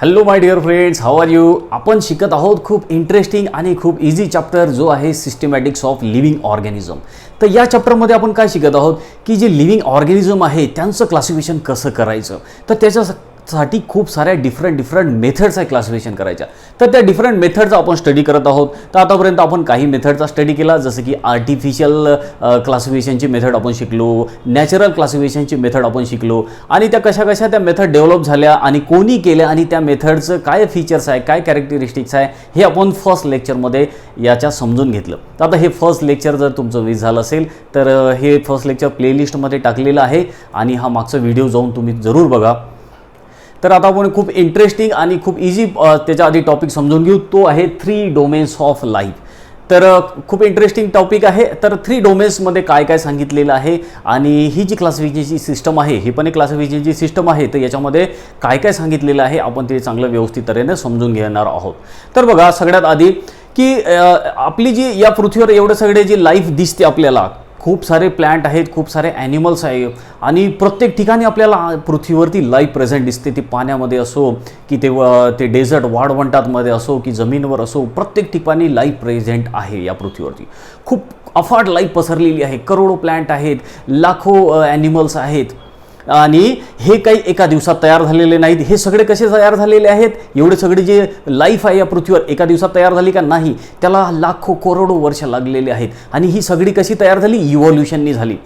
Hello my dear friends, how are you. आपण शिकत आहोत खूप इंटरेस्टिंग आणि खूप इझी चॅप्टर जो आहे सिस्टमॅटिक्स ऑफ लिव्हिंग ऑर्गॅनिझम. तर या चॅप्टरमध्ये आपण काय शिकत आहोत की जे लिव्हिंग ऑर्गॅनिझम आहे त्यांचं क्लासिफिकेशन कसं करायचं. तर त्याच्यासाठी खूप साऱ्या डिफरंट मेथड्स आहे क्लासिफिकेशन करायच्या. तर त्या डिफरंट मेथडचा आपण स्टडी करत आहोत. तर आतापर्यंत आपण काही मेथडचा स्टडी केला, जसं की आर्टिफिशियल क्लासिफिकेशनची मेथड आपण शिकलो, नॅचरल क्लासिफिकेशनची मेथड आपण शिकलो आणि त्या कशा कशा त्या मेथड डेव्हलप झाल्या आणि कोणी केल्या आणि त्या मेथडचं काय फीचर्स आहे, काय कॅरेक्टरिस्टिक्स आहे हे आपण फर्स्ट लेक्चरमध्ये याच्या समजून घेतलं. तर आता हे फर्स्ट लेक्चर जर तुमचं मिस झालं असेल तर हे फर्स्ट लेक्चर प्लेलिस्टमध्ये टाकलेलं आहे आणि हा मागचा व्हिडिओ जाऊन तुम्ही जरूर बघा. तर आता आपण खूप इंटरेस्टिंग आणि खूप इझी त्याच्या आधी टॉपिक समजून घेऊ. तो आहे 3 डोमेन्स ऑफ लाईफ. तर खूप इंटरेस्टिंग टॉपिक आहे. तर 3 डोमेन्समध्ये काय काय सांगितलेलं आहे आणि ही जी क्लासिफिकेशनची सिस्टम आहे ही पण एक क्लासिफिकेशनची सिस्टम आहे. तर याच्यामध्ये काय काय सांगितलेलं आहे आपण ते चांगलं व्यवस्थित तऱ्हेने समजून घेणार आहोत. तर बघा, सगळ्यात आधी की आपली जी या पृथ्वीवर एवढे सगळे जी लाईफ दिसते आपल्याला, खूप सारे प्लांट आहेत, खूप सारे ॲनिमल्स आहे आणि प्रत्येक ठिकाणी आपल्याला पृथ्वीवरती लाईफ प्रेझेंट दिसते. ती पाण्यामध्ये असो की ते डेझर्ट वाळवंटामध्ये असो की जमिनीवर असो, प्रत्येक ठिकाणी लाईफ प्रेझेंट आहे. या पृथ्वीवरती खूप अफाट लाईफ पसरलेली आहे. करोडो प्लांट आहेत, लाखो ॲनिमल्स आहेत आणि हे काही एका दिवसात तयार झालेले नाहीत. हे सगळे कसे तयार झालेले आहेत? एवढे सगळे जे लाईफ आहे या पृथ्वीवर एका दिवसात तयार झाली का? नाही, त्याला लाखो करोडो वर्ष लागलेले आहेत. आणि ही सगळी कशी तयार झाली? इव्हॉल्युशननी झाली.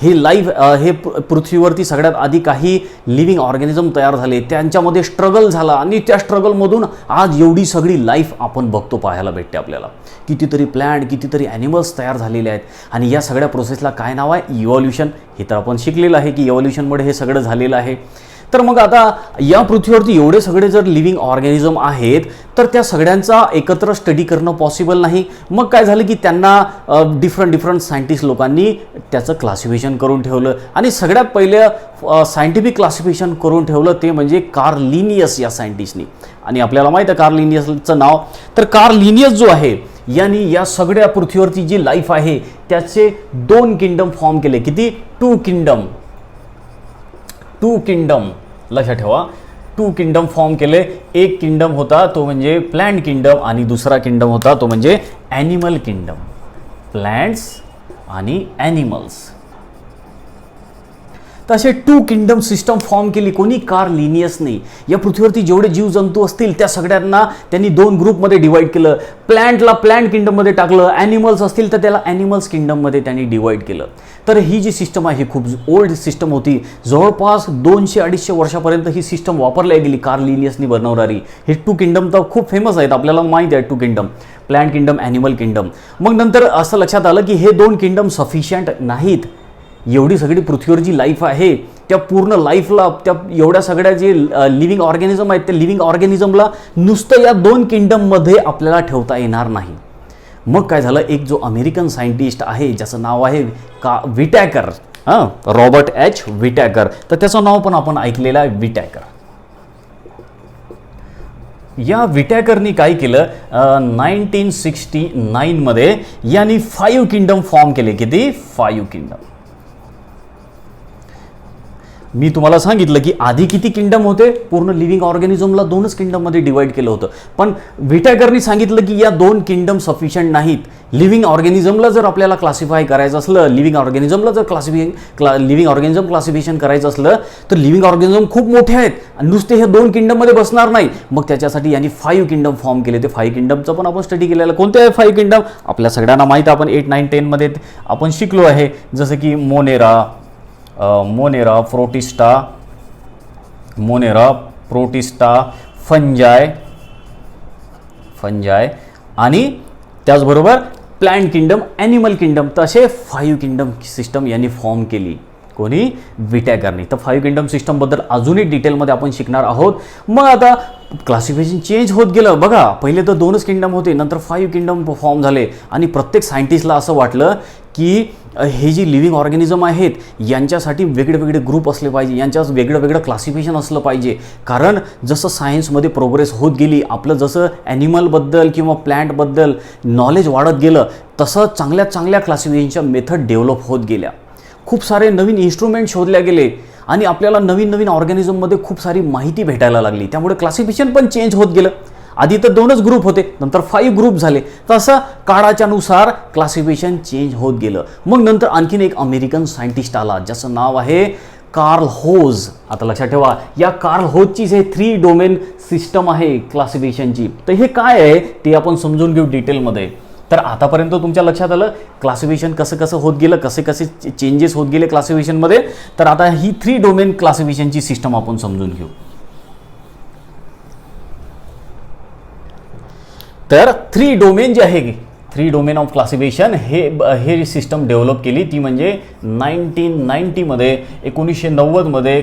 हे लाईफ हे पृथ्वीवरती सगळ्यात आधी काही लिव्हिंग ऑर्गॅनिझम तयार झाले, त्यांच्यामध्ये स्ट्रगल झाला आणि त्या स्ट्रगलमधून आज एवढी सगळी लाईफ आपण बघतो, पाहायला भेटते आपल्याला. कितीतरी प्लॅन्ट, कितीतरी ॲनिमल्स तयार झालेले आहेत आणि या सगळ्या प्रोसेसला काय नाव आहे? इव्हॉल्युशन. हे तर आपण शिकलेलं आहे की इव्हॉल्युशनमुळे हे सगळं झालेलं आहे. तर मग आता या पृथ्वीवरती एवढे सगळे जर लिव्हिंग ऑर्गॅनिझम आहेत तर त्या सगळ्यांचा एकत्र स्टडी करणं पॉसिबल नाही. मग काय झालं की त्यांना डिफरंट सायंटिस्ट लोकांनी त्याचं क्लासिफिकेशन करून ठेवलं आणि सगळ्यात पहिलं सायंटिफिक क्लासिफिकेशन करून ठेवलं ते म्हणजे कार्ल लिनियस या सायंटिस्टनी. आणि आपल्याला माहीत आहे कार्ल लिनियसचं नाव. तर कार्ल लिनियस जो आहे यांनी या सगळ्या पृथ्वीवरती जी लाईफ आहे त्याचे 2 किंगडम फॉर्म केले. किती? 2 किंगडम. 2 किंगडम लक्षात ठेवा. 2 किंगडम फॉर्म केले. एक किंगडम होता तो म्हणजे प्लांट किंगडम आणि दुसरा किंगडम होता तो म्हणजे ॲनिमल किंगडम. प्लांट्स आणि ॲनिमल्स. तर असे 2 किंगडम सिस्टम फॉर्म केली. कोणी? कार्ल लिनियसने. या पृथ्वीवरती जेवढे जीवजंतू असतील त्या सगळ्यांना त्यांनी 2 ग्रुपमध्ये डिवाईड केलं. प्लॅन्टला प्लॅन्ट किंगडममध्ये टाकलं, ॲनिमल्स असतील तर त्याला ॲनिमल्स किंगडममध्ये त्यांनी डिवाईड केलं. तर ही जी सिस्टम आहे ही खूप ओल्ड सिस्टम होती. जवळपास 200-250 वर्षापर्यंत ही सिस्टम वापरली गेली कार्ल लिनियसनी बनवणारी. हे 2 किंगडम तर खूप फेमस आहेत, आपल्याला माहीत आहे 2 kingdom, plant kingdom, animal kingdom. मग नंतर असं लक्षात आलं की हे 2 किंगडम सफिशियंट नाहीत. एवढी सगळी पृथ्वीवर जी लाईफ आहे त्या पूर्ण लाईफला, त्या एवढ्या सगळ्या जे लिव्हिंग ऑर्गॅनिझम आहेत त्या लिव्हिंग ऑर्गॅनिझमला नुसतं या 2 किंगडममध्ये आपल्याला ठेवता येणार नाही. मग काय झालं, एक जो अमेरिकन सायंटिस्ट आहे ज्याचं नाव आहे विटॅकर, रॉबर्ट एच विटॅकर. तर त्याचं नाव पण आपण ऐकलेलं आहे, विटॅकर. या विटॅकरनी काय केलं, 1969 मध्ये यांनी 5 किंगडम फॉर्म केले. किती? 5 किंगडम. मी तुम्हाला सांगितलं की आधी किती किंगडम होते? पूर्ण लिव्हिंग ऑर्गॅनिझमला 2च किंगडममध्ये डिवाईड केलं होतं. पण विटॅकरनी सांगितलं की या 2 किंगडम सफिशियंट नाहीत. लिव्हिंग ऑर्गॅनिझमला जर आपल्याला क्लासिफाय करायचं असलं, लिव्हिंग ऑर्गॅनिझमला जर लिव्हिंग ऑर्गॅनिझम क्लासिफिकेशन करायचं असलं तर लिव्हिंग ऑर्गॅनिझम खूप मोठे आहेत आणि नुसते हे 2 किंगडममध्ये बसणार नाही. मग त्याच्यासाठी यांनी 5 किंगडम फॉर्म केले. ते 5 किंगडमचं पण आपण स्टडी केलेलं. कोणते आहे 5 किंगडम? आपल्या सगळ्यांना माहीत आहे, आपण 8, 9, 10 मध्ये आपण शिकलो आहे. जसं की मोनेरा, प्रोटिस्टा, फंजाय आणि त्याचबरोबर प्लांट किंगडम, ॲनिमल किंगडम. तर असे 5 किंगडम सिस्टम यांनी फॉर्म केली. कोणी? विटॅकरनी. तर 5 किंगडम सिस्टमबद्दल अजूनही डिटेलमध्ये आपण शिकणार आहोत. मग आता क्लासिफिकेशन चेंज होत गेलं. बघा, पहिले तर 2च किंगडम होते, नंतर 5 किंगडम फॉर्म झाले आणि प्रत्येक सायंटिस्टला असं वाटलं की हे जी लिव्हिंग ऑर्गॅनिझम आहेत यांच्यासाठी वेगळे ग्रुप असले पाहिजे, यांच्यात वेगळं क्लासिफिकेशन असलं पाहिजे. कारण जसं सायन्समध्ये प्रोग्रेस होत गेली, आपलं जसं ॲनिमलबद्दल किंवा प्लॅन्टबद्दल नॉलेज वाढत गेलं तसं चांगल्या क्लासिफिकेशनच्या मेथड डेव्हलप होत गेल्या. खूप सारे नवीन इन्स्ट्रुमेंट शोधले गेले आणि आपल्याला नवीन नवीन ऑर्गॅनिझममध्ये खूप सारी माहिती भेटायला लागली, त्यामुळे क्लासिफिकेशन पण चेंज होत गेलं. आधी तर 2च ग्रुप होते, नंतर 5 ग्रुप झाले. तसं काळाच्या नुसार क्लासिफिकेशन चेंज होत गेलं. मग नंतर आणखीन एक अमेरिकन सायंटिस्ट आला ज्याचं नाव आहे कार्ल होज. आता लक्षात ठेवा, या कार्ल होजची जे 3 डोमेन सिस्टम आहे क्लासिफिकेशनची, तर हे काय आहे ते आपण समजून घेऊ डिटेलमध्ये. तर आतापर्यंत तुमच्या लक्षात आलं क्लासिफिकेशन कसं कसं होत गेलं, कसे कसे चेंजेस होत गेले क्लासिफिकेशनमध्ये. तर आता ही 3 डोमेन क्लासिफिकेशनची सिस्टम आपण समजून घेऊ. तर 3 डोमेन जे आहे, 3 डोमेन ऑफ क्लासिफिकेशन हे सिस्टम डेव्हलप केली ती म्हणजे 1990 मध्ये 1990 मध्ये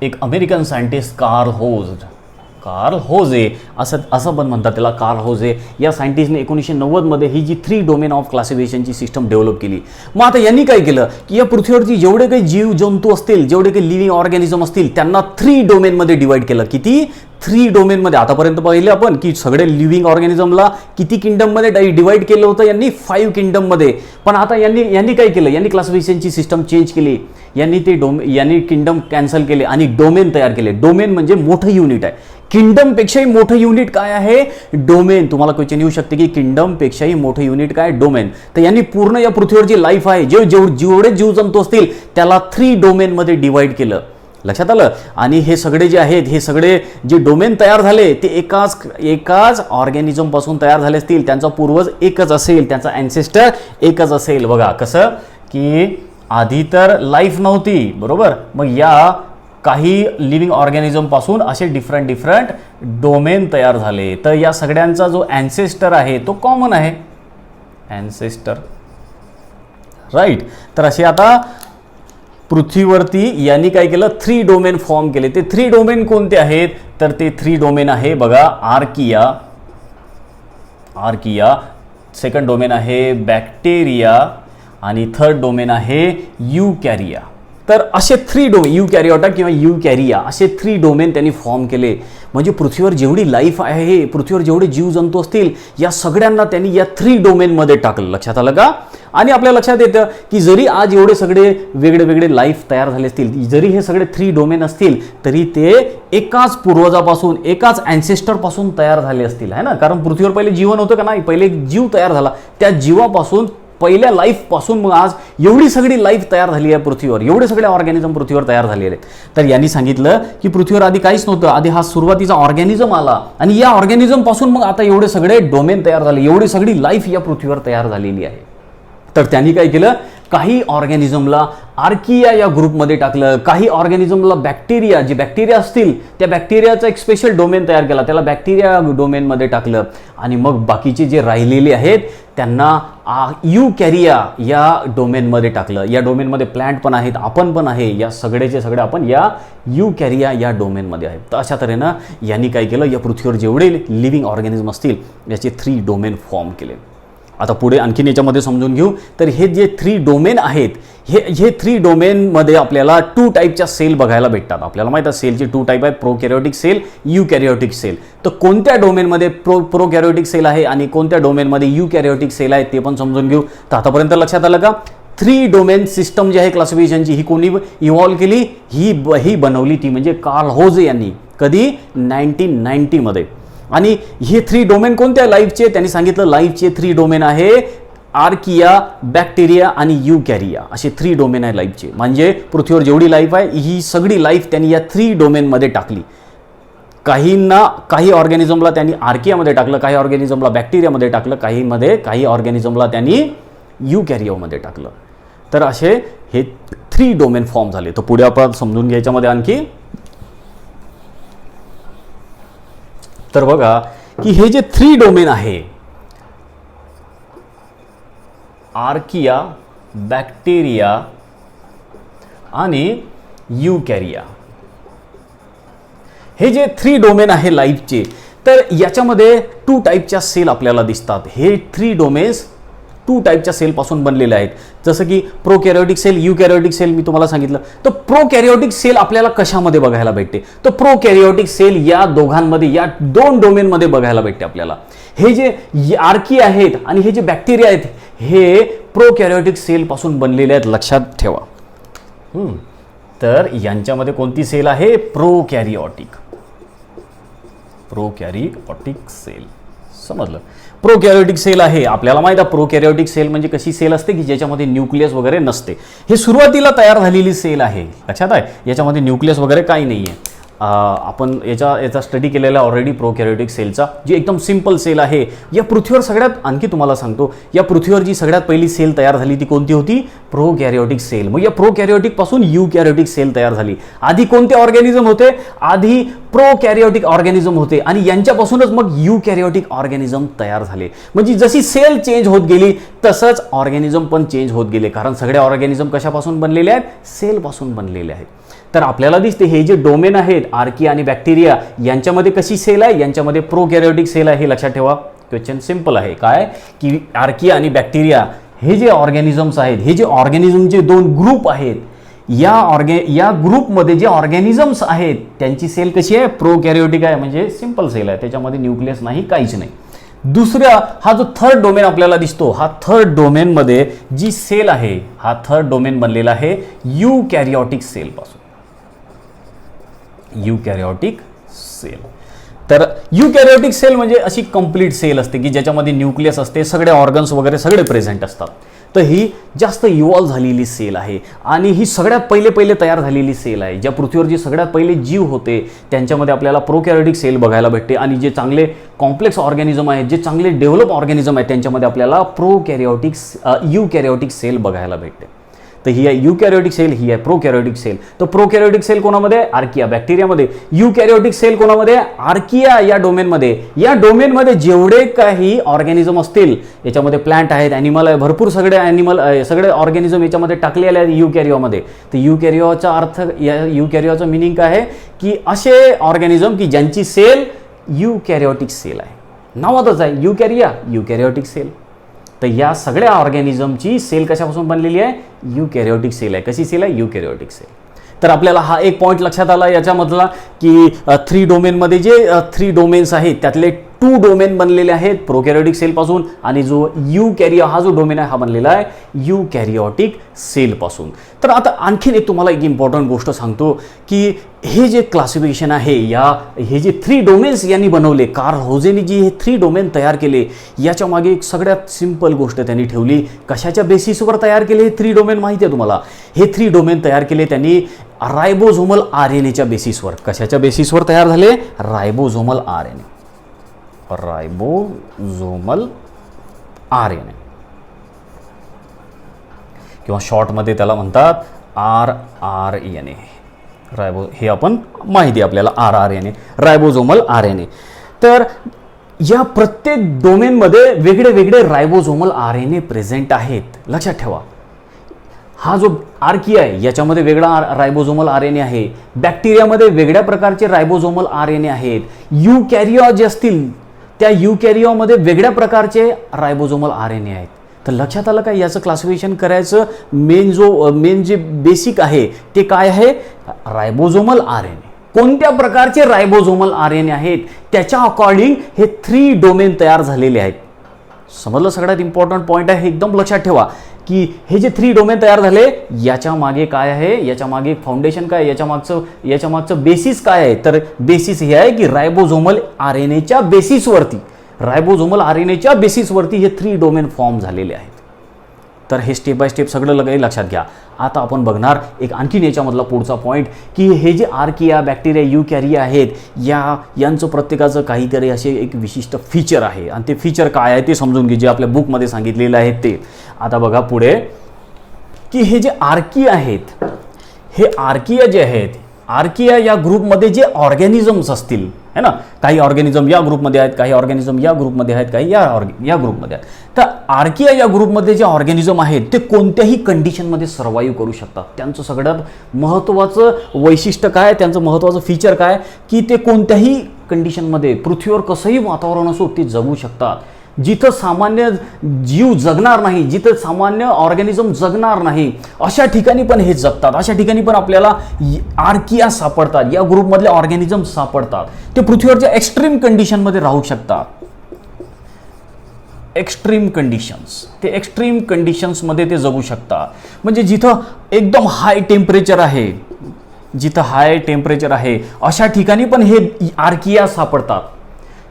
एक अमेरिकन सायंटिस्ट कार्ल होजे असं पण म्हणतात त्याला, कार्ल होजे या सायंटिस्टने 1990 मध्ये ही जी 3 डोमेन ऑफ क्लासिफिकेशनची सिस्टम डेव्हलप केली. मग आता यांनी काय केलं की या पृथ्वीवरची जेवढे काही जीव जंतू असतील, जेवढे काही लिव्हिंग ऑर्गॅनिझम असतील, त्यांना 3 डोमेनमध्ये डिवाइड केलं. किती? 3 डोमेनमध्ये. आतापर्यंत पाहिले आपण की सगळे लिव्हिंग ऑर्गॅनिझमला किती किंगडममध्ये डिवाइड केलं होतं यांनी? 5 किंगडममध्ये. पण आता यांनी काय केलं, यांनी क्लासिफिकेशनची सिस्टम चेंज केली. यांनी किंगडम कॅन्सल केले आणि डोमेन तयार केले. डोमेन म्हणजे मोठं युनिट आहे. किंगडम पेक्षाही मोठं युनिट काय आहे? डोमेन. तुम्हाला क्वेश्चन येऊ शकते की किंगडम पेक्षाही मोठं युनिट काय? डोमेन. तर यांनी पूर्ण या पृथ्वीवर जी लाईफ आहे, जेवढे जीवजंतू असतील त्याला 3 डोमेनमध्ये डिवाइड केलं. लक्षात आलं? आणि हे सगळे जे आहेत, हे सगळे जे डोमेन तयार झाले ते एकाच ऑर्गॅनिझम पासून तयार झाले असतील. त्यांचा पूर्वज एकच असेल, त्यांचा अँसेस्टर एकच असेल. बघा कसं की आधी तर लाईफ नव्हती, बरोबर. मग या काही लिव्हिंग ऑर्गॅनिझम पासून असे डिफरंट डोमेन तयार झाले. तर या सगळ्यांचा जो अँसेस्टर आहे तो कॉमन आहे, अँसेस्टर, राईट. तर असे आता पृथ्वीवरती यांनी काय केलं? 3 डोमेन फॉर्म केले. ते 3 डोमेन कोणते आहेत? तर ते 3 डोमेन आहे बघा, आर्किया, सेकंड डोमेन आहे बॅक्टेरिया आणि थर्ड डोमेन आहे युकॅरिया. तर असे 3 डोमेन, युकॅरियोटा किंवा युकॅरिया, असे 3 डोमेन त्यांनी फॉर्म केले. म्हणजे पृथ्वीवर जेवढी लाईफ आहे, पृथ्वीवर जेवढे जीवजंतू असतील, या सगळ्यांना त्यांनी या 3 डोमेनमध्ये टाकलं. लक्षात आलं का? आणि आपल्या लक्षात येतं की जरी आज एवढे सगळे वेगळे लाईफ तयार झाले असतील, जरी हे सगळे 3 डोमेन असतील, तरी ते एकाच पूर्वजापासून, एकाच अँसेस्टरपासून तयार झाले असतील, है ना. कारण पृथ्वीवर पहिले जीवन होतं का नाही? पहिले जीव तयार झाला, त्या जीवापासून, पहिल्या लाईफ पासून मग आज एवढी सगळी लाईफ तयार झाली आहे पृथ्वीवर, एवढे सगळे ऑर्गॅनिझम पृथ्वीवर तयार झालेले आहेत. तर यांनी सांगितलं की पृथ्वीवर आधी काहीच नव्हतं, आधी हा सुरुवातीचा ऑर्गॅनिझम आला आणि या ऑर्गॅनिझम पासून मग आता एवढे सगळे डोमेन तयार झाले, एवढी सगळी लाईफ या पृथ्वीवर तयार झालेली आहे. तर त्यांनी काय केलं? काही ऑर्गॅनिझमला आर्किया या ग्रुपमध्ये टाकलं, काही ऑर्गॅनिझमला बॅक्टेरिया, जे बॅक्टेरिया असतील त्या बॅक्टेरियाचा एक स्पेशल डोमेन तयार केला, त्याला बॅक्टेरिया डोमेनमध्ये टाकलं. आणि मग बाकीचे जे राहिलेले आहेत त्यांना युकॅरिया या डोमेनमध्ये टाकलं. या डोमेनमध्ये प्लांट पण आहेत, आपण पण आहे, या सगळेचे सगळे आपण या युकॅरिया या डोमेनमध्ये आहेत. तर अशा तऱ्हेनं यांनी काय केलं? या पृथ्वीवर जेवढे लिव्हिंग ऑर्गॅनिझम असतील याचे 3 डोमेन फॉर्म केले. आता पुढे आणखीन याच्यामध्ये समजून घेऊ. तर हे जे 3 डोमेन आहेत, हे 3 डोमेनमध्ये आपल्याला 2 टाईपच्या सेल बघायला भेटतात. आपल्याला माहिती आहे सेलचे 2 टाईप आहेत, प्रोकॅरियोटिक सेल, युकॅरियोटिक सेल. तर कोणत्या डोमेनमध्ये प्रोकॅरियोटिक सेल आहे आणि कोणत्या डोमेनमध्ये युकॅरियोटिक सेल आहे ते पण समजून घेऊ. तर आतापर्यंत लक्षात आलं का? 3 डोमेन सिस्टम जी आहे क्लासिफिकेशनची, ही कोणी इव्हॉल्व केली? ही बनवली ती म्हणजे कार्ल होजे यांनी. कधी? 1990 मध्ये. आणि हे 3 डोमेन कोणत्या लाईफचे? त्यांनी सांगितलं लाईफचे 3 डोमेन आहे आर्किया, बॅक्टेरिया आणि युकॅरिया, असे 3 डोमेन आहे लाईफचे. म्हणजे पृथ्वीवर जेवढी लाईफ आहे ही सगळी लाईफ त्यांनी या 3 डोमेनमध्ये टाकली. काही ऑर्गॅनिझमला त्यांनी आर्कियामध्ये टाकलं, काही ऑर्गॅनिझमला बॅक्टेरियामध्ये टाकलं, काही ऑर्गॅनिझमला त्यांनी युकॅरियामध्ये टाकलं. तर असे हे 3 डोमेन फॉर्म झाले. तर पुढे आपण समजून घ्यायच्यामध्ये आणखी. तर बघा की हे जे 3 डोमेन आहे, आर्किया, बॅक्टेरिया आणि युकॅरिया, हे जे 3 डोमेन आहे लाईफचे, तर याच्यामध्ये 2 टाईपच्या सेल आपल्याला दिसतात. हे 3 डोमेन्स 2 टाईपच्या सेलपासून बनलेले आहेत. जसं की प्रोकॅरियोटिक सेल, युकॅरियोटिक सेल मी तुम्हाला सांगितलं. तर प्रोकॅरियोटिक सेल आपल्याला कशामध्ये बघायला भेटते? तर प्रोकॅरियोटिक सेल या दोघांमध्ये, या 2 डोमेनमध्ये बघायला भेटते आपल्याला. हे जे आर्की आहेत आणि हे जे बॅक्टेरिया आहेत हे प्रोकॅरियोटिक सेल पासून बनलेले आहेत, लक्षात ठेवा. तर यांच्यामध्ये कोणती सेल आहे? प्रोकॅरिओटिक. प्रोकॅरिओटिक सेल. समजलं? प्रोकॅरिओटिक सेल आहे. आपल्याला माहिती आहे प्रोकॅरिओटिक सेल म्हणजे कशी सेल असते की ज्याच्यामध्ये न्यूक्लियस वगैरे नसते. हे सुरुवातीला तयार झालेली सेल आहे. लक्षात आहे? याच्यामध्ये न्यूक्लियस वगैरे काही नाही आहे. आपण याचा स्टडी केलेला ऑलरेडी प्रोकॅरिओटिक सेलचा, जी एकदम सिंपल सेल आहे. या पृथ्वीवर सगळ्यात, आणखी तुम्हाला सांगतो, या पृथ्वीवर जी सगळ्यात पहिली सेल तयार झाली ती कोणती होती? प्रोकॅरिओटिक सेल. मग या प्रोकॅरिओटिक पासून युकॅरिओटिक सेल तयार झाली. आधी कोणते ऑर्गॅनिझम होते? आधी प्रोकॅरिओटिक ऑर्गॅनिझम होते आणि यांच्यापासूनच मग युकॅरिओटिक ऑर्गॅनिझम तयार झाले. म्हणजे जशी सेल चेंज होत गेली तसंच ऑर्गॅनिझम पण चेंज होत गेले, कारण सगळे ऑर्गॅनिझम कशापासून बनलेले आहेत? सेलपासून बनलेले आहेत. तर आपल्याला दिसते हे जे डोमेन आहेत आर्किया आणि बॅक्टेरिया, यांच्यामध्ये कशी सेल आहे? यांच्यामध्ये प्रोकॅरिओटिक सेल आहे. हे लक्षात ठेवा. क्वेश्चन सिंपल आहे. काय की आर्किया आणि बॅक्टेरिया हे जे ऑर्गॅनिझम्स आहेत, हे जे ऑर्गॅनिझमचे दोन ग्रुप आहेत, या ग्रुपमध्ये जे ऑर्गॅनिझम्स आहेत त्यांची सेल कशी आहे? प्रोकॅरिओटिक आहे. म्हणजे सिंपल सेल आहे, त्याच्यामध्ये न्यूक्लियस नाही, काहीच नाही. दुसरा हा जो थर्ड डोमेन आपल्याला दिसतो, हा थर्ड डोमेनमध्ये जी सेल आहे, हा थर्ड डोमेन बनलेला आहे युकॅरिओटिक सेल पासून. युकॅरिओटिक सेल. तर युकॅरिओटिक सेल म्हणजे अशी कंप्लीट सेल असते की ज्याच्यामध्ये न्यूक्लियस असते, सगळे ऑर्गन्स वगैरे सगळे प्रेझेंट असतात. तर ही जास्त इव्हॉल्व झालेली सेल आहे आणि ही सगळ्यात पहिले तयार झालेली सेल आहे. ज्या पृथ्वीवर जे सगळ्यात पहिले जीव होते त्यांच्यामध्ये आपल्याला प्रोकॅरिओटिक सेल बघायला भेटते आणि जे चांगले कॉम्प्लेक्स ऑर्गॅनिझम आहेत, जे चांगले डेव्हलप ऑर्गॅनिझम आहेत, त्यांच्यामध्ये आपल्याला युकॅरिओटिक सेल बघायला भेटते. तर ही आहे युकॅरिओटिक सेल, ही आहे प्रोकॅरिओटिक सेल. तर प्रोकॅरिओटिक सेल कोणामध्ये? आर्किया, बॅक्टेरियामध्ये. युकॅरिओटिक सेल कोणामध्ये? आर्किया या डोमेनमध्ये. या डोमेनमध्ये जेवढे काही ऑर्गॅनिझम असतील, याच्यामध्ये प्लांट आहेत, ॲनिमल आहे, भरपूर सगळे ऑर्गॅनिझम याच्यामध्ये टाकलेले आहेत युकॅरिओमध्ये. तर युकॅरिओचा अर्थ, युकॅरिओचं मिनिंग काय आहे की असे ऑर्गॅनिझम की ज्यांची सेल युकॅरिओटिक सेल आहे. नावातच आहे युकॅरिओटिक सेल. तर या सगळ्या ऑर्गॅनिझमची सेल कशापासून बनलेली आहे? युकॅरिओटिक सेल आहे. कशी सेल आहे? युकॅरिओटिक सेल. तर आपल्याला हा एक पॉईंट लक्षात आला याच्यामधला की 3 डोमेनमध्ये जे 3 डोमेन्स आहेत त्यातले 2 डोमेन बनलेले आहेत प्रोकॅरिओटिक सेलपासून आणि जो युकॅरिओ हा जो डोमेन आहे हा बनलेला आहे युकॅरिओटिक सेलपासून. तर आता आणखीन एक तुम्हाला एक इम्पॉर्टंट गोष्ट सांगतो की हे जे क्लासिफिकेशन आहे, हे जे 3 डोमेन्स यांनी बनवले, कार्ल रोजेने जे हे 3 डोमेन तयार केले, याच्या मागे एक सगळ्यात सिंपल गोष्ट त्यांनी ठेवली. कशाच्या बेसिसवर तयार केले हे 3 डोमेन माहिती आहे तुम्हाला? हे 3 डोमेन तयार केले त्यांनी रायबोझोमल RNAच्या बेसिसवर. कशाच्या बेसिसवर तयार झाले? रायबोझोमल RNA. रायबोझोमल RNA किंवा शॉर्टमध्ये त्याला म्हणतात rRNA. हे आपण माहिती आहे आपल्याला rRNA, रायबोझोमल RNA. तर या प्रत्येक डोमेनमध्ये वेगळे वेगळे रायबोझोमल RNA प्रेझेंट आहेत. लक्षात ठेवा. हा जो आर्किया आहे याच्यामध्ये वेगळा रायबोझोमल RNA आहे, बॅक्टेरियामध्ये वेगळ्या प्रकारचे रायबोझोमल RNA आहेत, युकॅरिओ जे असतील त्या युकॅरिओमध्ये वेगळ्या प्रकारचे रायबोझोमल RNA आहेत. तर लक्षात आलं का? याचं क्लासिफिकेशन करायचं मेन जे बेसिक आहे ते काय आहे? रायबोझोमल RNA. कोणत्या प्रकारचे रायबोझोमल RNA आहेत त्याच्या अकॉर्डिंग हे 3 डोमेन तयार झालेले आहेत. समजलं? सगळ्यात इम्पॉर्टंट पॉईंट आहे, एकदम लक्षात ठेवा की हे जे 3 डोमेन तयार झाले याच्या मागे काय आहे? याच्या मागे फाउंडेशन काय? याच्या मागचं बेसिस काय आहे? तर बेसिस हे आहे की रायबोझोमल RNAच्या बेसिसवरती हे 3 डोमेन फॉर्म झालेले आहेत. तर हे स्टेप बाय स्टेप सगळं लक्षात घ्या. आता आपण बघणार एक आणखीन याच्यामधला पुढचा पॉईंट की हे जे आर्किया, बॅक्टेरिया, युकॅरिया आहेत यांचं प्रत्येकाचं काहीतरी असे एक विशिष्ट फीचर आहे आणि ते फीचर काय आहे ते समजून घे, जे आपल्या बुकमध्ये सांगितलेलं आहे ते. आता बघा पुढे की हे जे आर्किया आहेत, हे आर्किया जे आहेत, आर्किया या ग्रुपमध्ये जे ऑर्गॅनिझम्स असतील है ना, काही ऑर्गॅनिझम या ग्रुपमध्ये आहेत, काही ऑर्गॅनिझम या ग्रुपमध्ये आहेत, काही या ग्रुपमध्ये आहेत. तर आर्किया या ग्रुपमध्ये जे ऑर्गॅनिझम आहेत ते कोणत्याही कंडिशनमध्ये सर्वाईव्ह करू शकतात. त्यांचं सगळ्यात महत्त्वाचं वैशिष्ट्य काय, त्यांचं महत्त्वाचं फीचर काय की ते कोणत्याही कंडिशनमध्ये पृथ्वीवर कसंही वातावरण असो ते जगू शकतात. जिथं सामान्य जीव जगणार नाही, जिथं सामान्य ऑर्गॅनिझम जगणार नाही अशा ठिकाणी पण हे जगतात. अशा ठिकाणी पण आपल्याला आर्किया सापडतात, या ग्रुपमधले ऑर्गॅनिझम सापडतात. ते पृथ्वीवरच्या एक्स्ट्रीम कंडिशनमध्ये राहू शकतात. एक्स्ट्रीम कंडिशन्समध्ये ते जगू शकतात. म्हणजे जिथं एकदम हाय टेम्परेचर आहे, जिथं हाय टेम्परेचर आहे अशा ठिकाणी पण हे आर्किया सापडतात.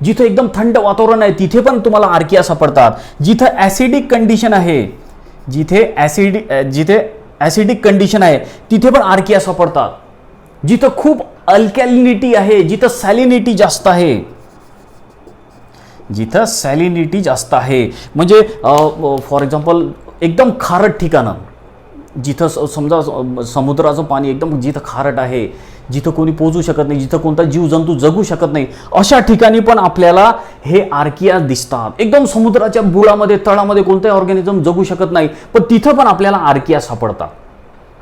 जिथं एकदम थंड वातावरण आहे तिथे पण तुम्हाला आर्किया सापडतात. जिथं ॲसिडिक कंडिशन आहे, जिथे ॲसिडिक कंडिशन आहे तिथे पण आर्किया सापडतात. जिथं खूप अल्कॅलिनिटी आहे, जिथं सॅलिनिटी जास्त आहे, जिथं सॅलिनिटी जास्त आहे म्हणजे फॉर एक्झाम्पल एकदम खारट ठिकाणं, जिथं समजा समुद्राचं पाणी एकदम जिथं खारट आहे, जिथं कोणी पोचू शकत नाही, जिथं कोणता जीवजंतू जगू शकत नाही, अशा ठिकाणी पण आपल्याला हे आर्किया दिसतात. एकदम समुद्राच्या बुडामध्ये तळामध्ये कोणताही ऑर्गॅनिझम जगू शकत नाही, पण तिथं पण आपल्याला आर्किया सापडतात.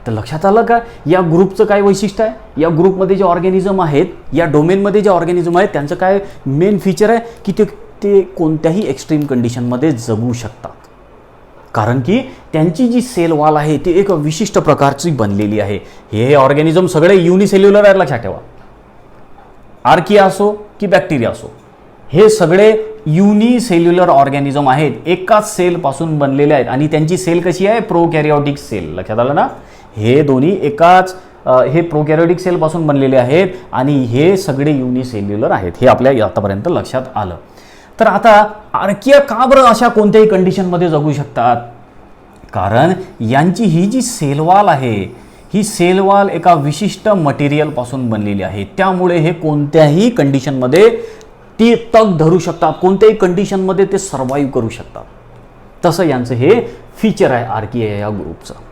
तर लक्षात आलं का या ग्रुपचं काय वैशिष्ट्य आहे? या ग्रुपमध्ये जे ऑर्गॅनिझम आहेत, या डोमेनमध्ये जे ऑर्गॅनिझम आहेत त्यांचं काय मेन फीचर आहे की ते कोणत्याही एक्स्ट्रीम कंडिशनमध्ये जगू शकतात. कारण की त्यांची जी सेल वॉल आहे ती एक विशिष्ट प्रकारची बनलेली आहे. हे ऑर्गॅनिझम सगळे युनिसेल्युलर आहे, लक्षात ठेवा. आर्किया असो की बॅक्टेरिया असो, हे सगळे युनिसेल्युलर ऑर्गॅनिझम आहेत, एकाच सेलपासून बनलेले आहेत. आणि त्यांची सेल कशी आहे? प्रोकॅरियोटिक सेल. लक्षात आलं ना? हे दोन्ही हे प्रोकॅरियोटिक सेलपासून बनलेले आहेत आणि हे सगळे युनिसेल्युलर आहेत. हे आपल्या आतापर्यंत लक्षात आलं. तर आता आर्किया का बरं अशा कोणत्याही कंडिशनमध्ये जगू शकतात? कारण यांची ही जी सेलवॉल आहे, ही सेलवॉल एका विशिष्ट मटेरियलपासून बनलेली आहे. त्यामुळे हे कोणत्याही कंडिशनमध्ये ती तग धरू शकतात, कोणत्याही कंडिशनमध्ये ते सर्वाईव्ह करू शकतात. तसं यांचं हे फीचर आहे आर्किया या ग्रुपचं.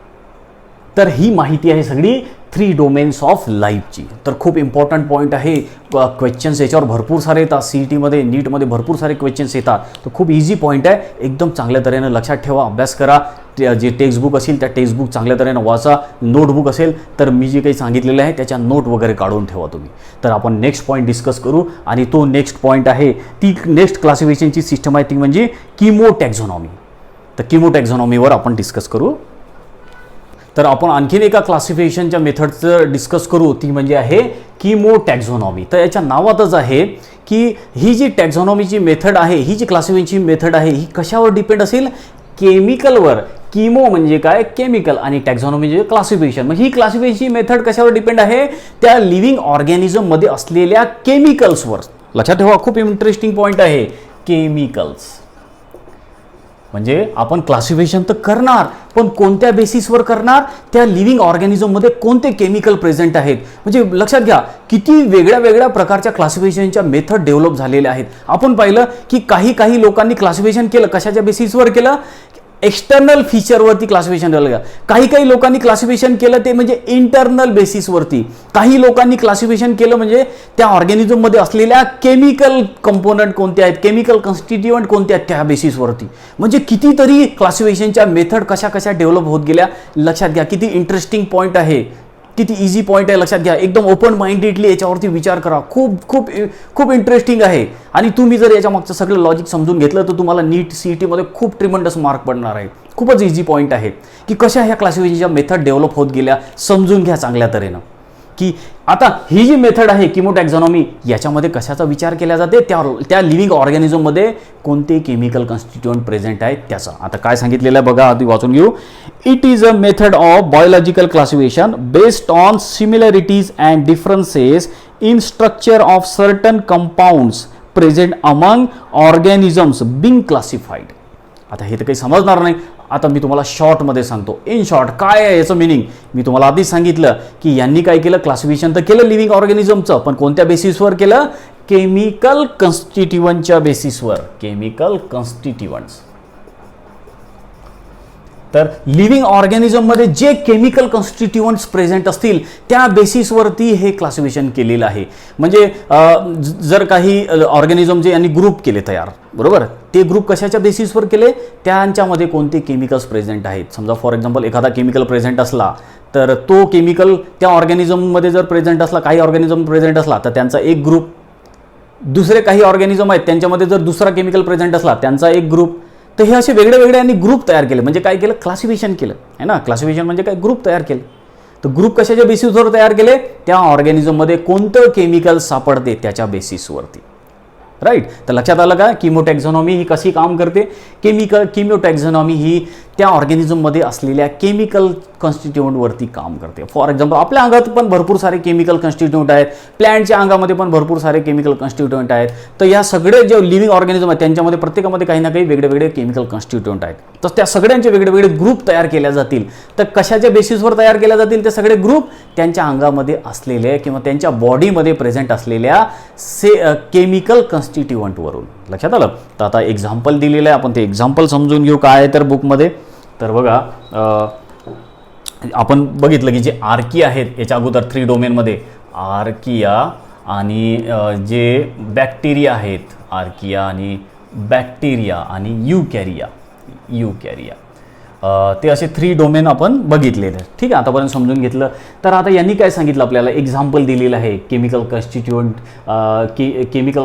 तर ही माहिती आहे सगळी 3 डोमेन्स ऑफ लाईफची. तर खूप इम्पॉर्टंट पॉईंट आहे. क्वेश्चन्स याच्यावर भरपूर सारे येतात, CETमध्ये नीटमध्ये भरपूर सारे क्वेश्चन्स येतात. तर खूप इझी पॉईंट आहे, एकदम चांगल्या तऱ्हेनं लक्षात ठेवा, अभ्यास करा. जे टेक्स्टबुक असेल त्या टेक्स्टबुक चांगल्या तऱ्हेनं वाचा. नोटबुक असेल तर मी जे काही सांगितलेलं आहे त्याच्या नोट वगैरे काढून ठेवा तुम्ही. तर आपण नेक्स्ट पॉईंट डिस्कस करू आणि तो नेक्स्ट पॉईंट आहे, ती नेक्स्ट क्लासिफिकेशनची सिस्टम आहे ती म्हणजे किमोटॅक्झॉनॉमी. तर किमोटॅक्झॉनॉमीवर आपण डिस्कस करू. तर आपण आणखीन एका क्लासिफिकेशनच्या मेथडचं डिस्कस करू, ती म्हणजे आहे किमोटॅक्झॉनॉमी. तर याच्या नावातच आहे की ही जी टॅक्झॉनॉमीची मेथड आहे, ही जी क्लासिफिकेशनची मेथड आहे, ही कशावर डिपेंड असेल? केमिकलवर. किमो म्हणजे काय? केमिकल, आणि टॅक्झॉनॉमी म्हणजे क्लासिफिकेशन. म्हणजे ही क्लासिफिकेशनची मेथड कशावर डिपेंड आहे? त्या लिव्हिंग ऑर्गॅनिझममध्ये असलेल्या केमिकल्सवर. लक्षात ठेवा, खूप इंटरेस्टिंग पॉईंट आहे, केमिकल्स. म्हणजे आपण क्लासिफिकेशन तर करणार, पण कोणत्या बेसिसवर करणार? त्या लिव्हिंग ऑर्गॅनिझममध्ये कोणते केमिकल प्रेझेंट आहेत. म्हणजे लक्षात घ्या किती वेगळ्या वेगळ्या प्रकारच्या क्लासिफिकेशनच्या मेथड डेव्हलप झालेल्या आहेत. आपण पाहिलं की काही लोकांनी क्लासिफिकेशन केलं, कशाच्या बेसिसवर केलं? एक्सटर्नल फीचरवरती क्लासिफिकेशन केलं. काही लोकांनी क्लासिफिकेशन केलं ते म्हणजे इंटरनल बेसिसवरती. काही लोकांनी क्लासिफिकेशन केलं म्हणजे त्या ऑर्गॅनिझममध्ये असलेल्या केमिकल कंपोनंट कोणते आहेत, केमिकल कॉन्स्टिट्युएंट कोणते आहेत त्या बेसिसवरती. म्हणजे कितीतरी क्लासिफिकेशनच्या मेथड कशा डेव्हलप होत गेल्या. लक्षात घ्या, किती इंटरेस्टिंग पॉईंट आहे, किती इझी पॉईंट आहे. लक्षात घ्या, एकदम ओपन माइंडेडली याच्यावरती विचार करा. खूप इंटरेस्टिंग आहे. आणि तुम्ही जर याच्या मागचं सगळं लॉजिक समजून घेतलं तर तुम्हाला नीट CETमध्ये खूप ट्रिमंडस मार्क पडणार आहे. खूपच इझी पॉईंट आहे की कशा ह्या क्लासिफिकेशनच्या मेथड डेव्हलप होत गेल्या, समजून घ्या चांगल्या तऱ्हेनं. की आता ही जी मेथड आहे किमोटॅक्झॉनॉमी, याच्यामध्ये कशाचा विचार केला जाते? त्या लिव्हिंग ऑर्गॅनिझममध्ये कोणते केमिकल कॉन्स्टिट्युएंट प्रेझेंट आहेत त्याचा. आता काय सांगितलेलं आहे बघा, आधी वाचून घेऊ. It is a method of biological classification based on similarities and differences in structure of certain compounds present among organisms being classified. आता हे तर काही समजणार नाही. आता मी तुम्हाला शॉर्टमध्ये सांगतो. इन शॉर्ट काय आहे याचं मिनिंग? मी तुम्हाला आधीच सांगितलं की यांनी काय केलं, क्लासिफिकेशन तर केलं लिव्हिंग ऑर्गॅनिझमचं, पण कोणत्या बेसिसवर केलं? केमिकल कॉन्स्टिट्युएंटच्या बेसिसवर. Chemical constituents. तर लिव्हिंग ऑर्गॅनिझममध्ये जे केमिकल कॉन्स्टिट्युएंट्स प्रेझेंट असतील त्या बेसिसवरती हे क्लासिफिकेशन केलेलं आहे. म्हणजे जर काही ऑर्गॅनिझम जे यांनी ग्रुप केले तयार, बरोबर, ते ग्रुप कशाच्या बेसिसवर केले? त्यांच्यामध्ये कोणते केमिकल्स प्रेझेंट आहेत. समजा फॉर एक्झाम्पल एखादा केमिकल प्रेझेंट असला तर तो केमिकल त्या ऑर्गॅनिझममध्ये जर प्रेझेंट असला, काही ऑर्गॅनिझम प्रेझेंट असला तर त्यांचा एक ग्रुप, दुसरे काही ऑर्गॅनिझम आहेत त्यांच्यामध्ये जर दुसरा केमिकल प्रेझेंट असला त्यांचा एक ग्रुप. तर हे असे वेगळे यांनी ग्रुप तयार केले. म्हणजे काय केलं? क्लासिफिकेशन केलं आहे ना. क्लासिफिकेशन म्हणजे काय? ग्रुप तयार केले. तर ग्रुप कशाच्या बेसिसवर तयार केले? त्या ऑर्गॅनिझममध्ये कोणतं केमिकल सापडते त्याच्या बेसिसवरती. राईट. तर लक्षात आलं का किमोटॅक्झॉनॉमी ही कशी काम करते. किमोटॅक्झॉनॉमी ही त्या ऑर्गॅनिझममध्ये असलेल्या केमिकल कॉन्स्टिट्यूएंटवरती काम करते. फॉर एक्झाम्पल आपल्या अंगात पण भरपूर सारे केमिकल कॉन्स्टिट्यूएंट आहेत, प्लॅन्टच्या अंगामध्ये पण भरपूर सारे केमिकल कॉन्स्टिट्यूएंट आहेत. तर या सगळे जे लिव्हिंग ऑर्गॅनिझम आहेत त्यांच्यामध्ये प्रत्येकामध्ये काही ना काही वेगळे केमिकल कॉन्स्टिट्यूएंट आहेत. तर त्या सगळ्यांचे वेगळे ग्रुप तयार केल्या जातील. तर कशाच्या बेसिसवर तयार केल्या जातील ते सगळे ग्रुप. त्यांच्या अंगामध्ये असलेले किंवा त्यांच्या बॉडीमध्ये प्रेझेंट असलेल्या केमिकल कॉन्स्टिट्यूएंटवरून. लक्षात आलं. तर आता एक्झाम्पल दिलेलं आहे, आपण ते एक्झाम्पल समजून घेऊ काय आहे तर बुकमध्ये. तर बघा आपण बघितलं की जे आर्किया आहेत याच्या अगोदर 3 डोमेनमध्ये आर्किया आणि जे बॅक्टेरिया आहेत, आर्किया आणि बॅक्टेरिया आणि युकॅरिया ते असे 3 डोमेन आपण बघितलेले. ठीक आहे, आतापर्यंत समजून घेतलं. तर आता यांनी काय सांगितलं आपल्याला, एक्झाम्पल दिलेलं आहे केमिकल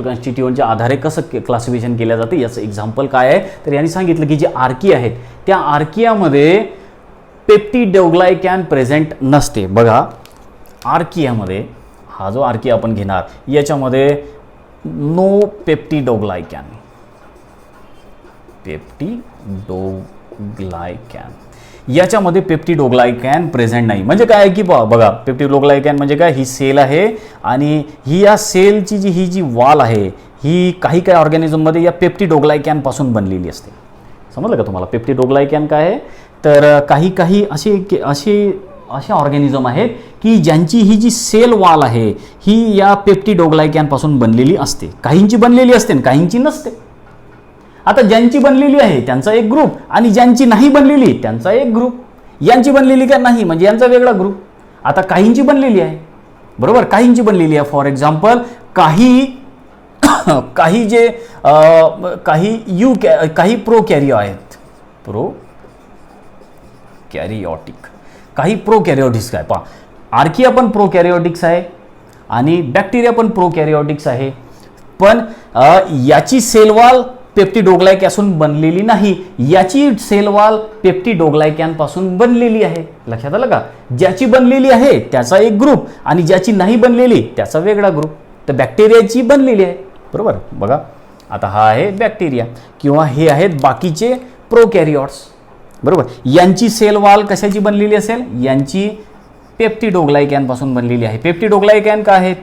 कॉन्स्टिट्यूएंटच्या आधारे कसं क्लासिफिकेशन केलं जाते याचं एक्झाम्पल काय आहे. तर यांनी सांगितलं की जे आर्किया आहेत त्या आर्कियामध्ये पेप्टिडोग्लायकॅन प्रेझेंट नसते. बघा आर्कियामध्ये हा जो आर्किया आपण घेणार याच्यामध्ये नो पेप्टिडोग्लायकॅन याच्यामध्ये पेप्टिडोग्लायकॅन प्रेझेंट नाही. म्हणजे काय की बघा पेप्टिडोग्लायकॅन म्हणजे काय, ही सेल आहे आणि ही या सेलची ही जी वॉल आहे ही काही ऑर्गॅनिझममध्ये या पेप्टिडोग्लायकॅन पासून बनलेली असते. समजलं का तुम्हाला पेप्टिडोग्लायकॅन काय आहे. तर काही असे ऑर्गॅनिझम आहेत की ज्यांची ही जी सेल वॉल आहे ही या पेप्टिडोग्लायकॅन पासून बनलेली असते. काहींची बनलेली असते आणि काहींची नसते. आता ज्यांची बनलेली आहे त्यांचा एक ग्रुप आणि ज्यांची नाही बनलेली त्यांचा एक ग्रुप. यांची बनलेली का नाही म्हणजे यांचा वेगळा ग्रुप. आता काहींची बनलेली आहे, बरोबर, काहींची बनलेली आहे. फॉर एक्झाम्पल काही प्रोकॅरिओ आहेत, काही प्रोकॅरिओटिक्स आहे. पहा आर्किया पण प्रोकॅरिओटिक्स आहे आणि बॅक्टेरिया पण प्रोकॅरिओटिक्स आहे. पण याची सेल वॉल पेप्टिडोग्लायकॅन बनलेली नाही, याची सेल वॉल पेप्टिडोग्लायकॅन पासून बनलेली आहे. लक्षात आलं का. ज्याची बनलेली आहे त्याचा एक ग्रुप आणि ज्याची नाही बनलेली त्याचा वेगळा ग्रुप. तर बॅक्टेरियाची बनलेली आहे, बरोबर. बघा आता हा आहे बॅक्टेरिया किंवा हे आहेत बाकीचे प्रोकॅरिओट्स, बरोबर. यांची सेल वॉल कशाची बनलेली असेल, यांची पेप्टिडोग्लायकॅन पासून बनलेली आहे. पेप्टिडोग्लायकॅन काय आहेत,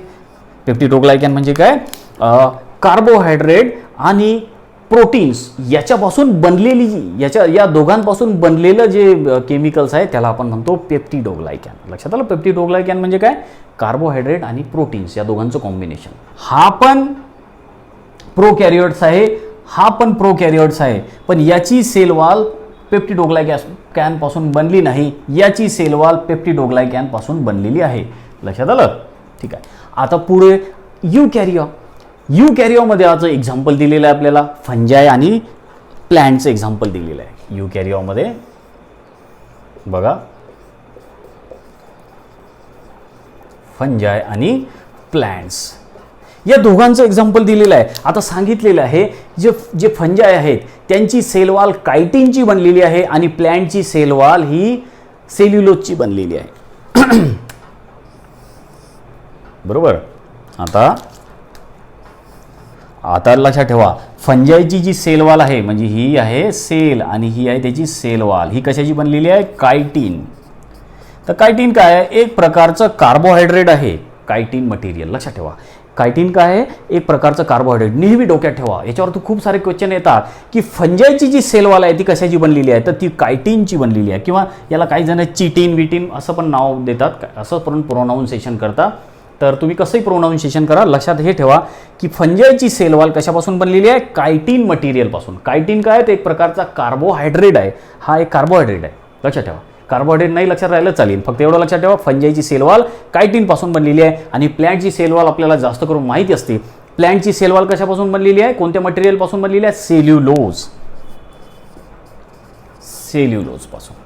पेप्टिडोग्लायकॅन म्हणजे काय, कार्बोहायड्रेट आणि प्रोटीन्स याच्यापासून बनलेली या दोघांपासून बनलेलं जे केमिकल्स आहे त्याला आपण म्हणतो पेप्टिडोग्लायकॅन. लक्षात आलं. पेप्टिडोग्लायकॅन म्हणजे काय, कार्बोहायड्रेट आणि प्रोटीन्स या दोघांचं कॉम्बिनेशन. हा पण प्रोकॅरिओट्स आहे, हा पण प्रोकॅरिओट्स आहे, पण याची सेल वॉल पेप्टिडोग्लायकॅन पासून बनली नाही, याची सेल वॉल पेप्टिडोग्लायकॅन पासून बनलेली आहे. लक्षात आलं. ठीक आहे. आता पुढे युकॅरिओमध्ये याचं एक्झाम्पल दिलेलं आहे आपल्याला, फंजाय आणि प्लॅन्टचं एक्झाम्पल दिलेलं आहे. युकॅरिओमध्ये बघा फंजाय आणि प्लॅन्ट्स या दोघांचं एक्झाम्पल दिलेलं आहे. आता सांगितलेलं आहे जे फंजाय आहेत त्यांची सेल वॉल कायटिनची बनलेली आहे आणि प्लॅन्टची सेल वॉल ही सेल्युलोजची बनलेली आहे. बरोबर. आता लक्षात ठेवा, फंजायची जी सेल वॉल आहे म्हणजे ही आहे सेल आणि ही आहे त्याची सेल वॉल, ही कशाची बनलेली आहे, कायटिन. तर कायटिन काय आहे, एक प्रकारचं कार्बोहायड्रेट आहे, कायटिन मटेरियल. लक्षात ठेवा कायटिन काय आहे, एक प्रकारचं कार्बोहायड्रेट. नेहमी डोक्यात ठेवा, याच्यावर खूप सारे क्वेश्चन येतात की फंजायची जी सेल वॉल आहे ती कशाची बनलेली आहे, तर ती कायटिनची बनलेली आहे. किंवा याला काही जण चिटिन विटिन असं पण नाव देतात, असं पण प्रोनाऊन्सिएशन करतात. तर तुम्ही कसंही प्रोनाऊन्सिएशन करा, लक्षात हे ठेवा की फंजायची सेल वॉल कशापासून बनलेली आहे, कायटिन मटेरियलपासून. कायटिन काय आहे, एक प्रकारचा कार्बोहायड्रेट आहे. हा एक कार्बोहायड्रेट आहे. लक्षात ठेवा, कार्बोहायड्रेट नाही लक्षात राहिलं चालेल, फक्त एवढं लक्षात ठेवा फंजायची सेल वॉल कायटिन पासून बनलेली आहे. आणि प्लॅन्टची सेल वॉल आपल्याला जास्त करून माहिती असते. प्लॅन्टची सेल वॉल कशापासून बनलेली आहे, कोणत्या मटेरियल पासून बनलेली आहे, सेल्युलोज पासून.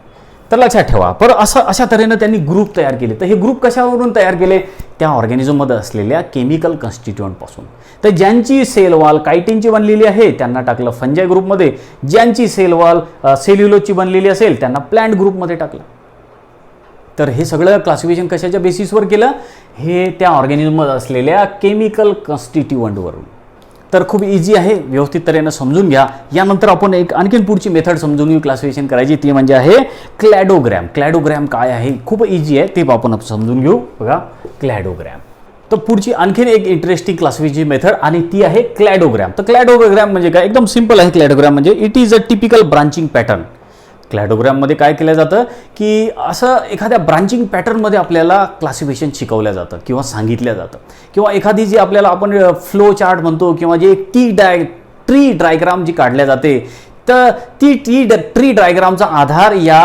तर लक्षात ठेवा. पर अशा तऱ्हेनं त्यांनी ग्रुप तयार केले. तर हे ग्रुप कशावरून तयार केले, त्या ऑर्गॅनिझममध्ये असलेल्या केमिकल कॉन्स्टिट्यूएंट पासून. तर ज्यांची सेल वॉल कायटिनची बनलेली आहे त्यांना टाकलं फंजाय ग्रुपमध्ये, ज्यांची सेल वॉल सेल्युलोजची बनलेली असेल त्यांना प्लॅन्ट ग्रुपमध्ये टाकलं. तर हे सगळं क्लासिफिकेशन कशाच्या बेसिसवर केलं, हे त्या ऑर्गॅनिझममध्ये असलेल्या केमिकल कॉन्स्टिट्यूएंटवरून. तर खूप इझी आहे, व्यवस्थित तऱ्हेनं समजून घ्या. यानंतर आपण एक आणखीन पुढची मेथड समजून घेऊ क्लासिफिकेशन करायची, ती म्हणजे आहे क्लॅडोग्रॅम. क्लॅडोग्रॅम काय आहे, खूप इझी आहे, ते आपण समजून घेऊ. बघा क्लॅडोग्रॅम. तर पुढची आणखीन एक इंटरेस्टिंग क्लासिफिकेशन मेथड आणि ती आहे क्लॅडोग्रॅम. तर क्लॅडोग्रॅम म्हणजे काय, एकदम सिंपल आहे. क्लॅडोग्रॅम म्हणजे it is a typical branching pattern. क्लॅडोग्रॅममध्ये काय केलं जातं की असं एखाद्या ब्रांचिंग पॅटर्नमध्ये आपल्याला क्लासिफिकेशन शिकवलं जातं किंवा सांगितलं जातं, किंवा एखादी जी आपल्याला आपण फ्लो चार्ट म्हणतो किंवा जे ट्री डायग्राम जी काढल्या जाते, तर ती ट्री डायग्रामचा आधार या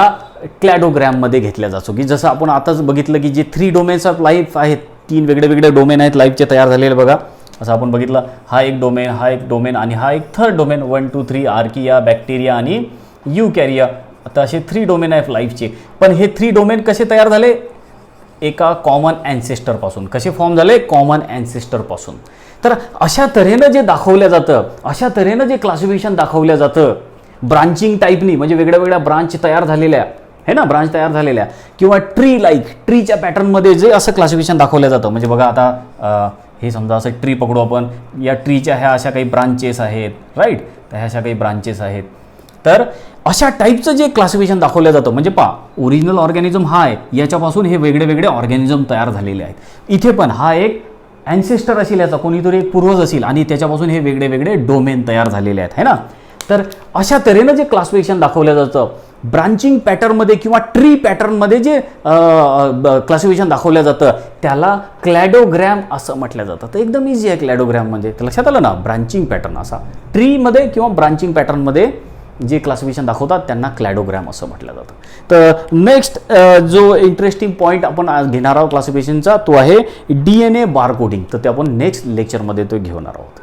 क्लॅडोग्रॅममध्ये घेतला जातो. की जसं आपण आताच बघितलं की जे 3 डोमेन्स ऑफ लाईफ आहेत, 3 वेगळे डोमेन आहेत लाईफचे तयार झालेले. बघा असं आपण बघितलं, हा एक डोमेन, हा एक डोमेन आणि हा एक थर्ड डोमेन, 1 2 3 आर्किया, बॅक्टेरिया आणि युकॅरिया. आता असे 3 डोमेन आहेत लाईफचे. पण हे 3 डोमेन कसे तयार झाले, एका कॉमन ॲन्सेस्टरपासून. कसे फॉर्म झाले, कॉमन ॲन्सेस्टरपासून. तर अशा तऱ्हेनं जे दाखवलं जातं, अशा तऱ्हेनं जे क्लासिफिकेशन दाखवलं जातं ब्रांचिंग टाईपनी, म्हणजे वेगळ्या ब्रांच तयार झालेल्या है ना, ब्रांच तयार झालेल्या, किंवा ट्रीच्या पॅटर्नमध्ये जे असं क्लासिफिकेशन दाखवलं जातं. म्हणजे बघा आता हे समजा असं ट्री पकडू आपण, या ट्रीच्या ह्या अशा काही ब्रांचेस आहेत, राईट, तर ह्या अशा काही ब्रांचेस आहेत. तर अशा टाईपचं जे क्लासिफिकेशन दाखवलं जातं, म्हणजे ओरिजिनल ऑर्गॅनिझम हा आहे, याच्यापासून हे वेगळे ऑर्गॅनिझम तयार झालेले आहेत. इथे पण हा एक ॲन्सेस्टर असेल, याचा कोणीतरी एक पूर्वज असेल, आणि त्याच्यापासून हे वेगळे डोमेन तयार झालेले आहेत, है ना. तर अशा तऱ्हेनं जे क्लासिफिकेशन दाखवलं जातं ब्रांचिंग पॅटर्नमध्ये किंवा ट्री पॅटर्नमध्ये जे क्लासिफिकेशन दाखवलं जातं, त्याला क्लॅडोग्रॅम असं म्हटलं जातं. तर एकदम इझी आहे क्लॅडोग्रॅम म्हणजे, तर लक्षात आलं ना, ब्रांचिंग पॅटर्न असा ट्रीमध्ये किंवा ब्रांचिंग पॅटर्नमध्ये जे क्लासिफिकेशन दाखवतात त्यांना क्लॅडोग्रॅम असं म्हटलं जातं. तर नेक्स्ट जो इंटरेस्टिंग पॉईंट आपण आज घेणार आहोत क्लासिफिकेशनचा, तो आहे DNA बारकोडिंग. तर ते आपण नेक्स्ट लेक्चरमध्ये तो घेणार आहोत.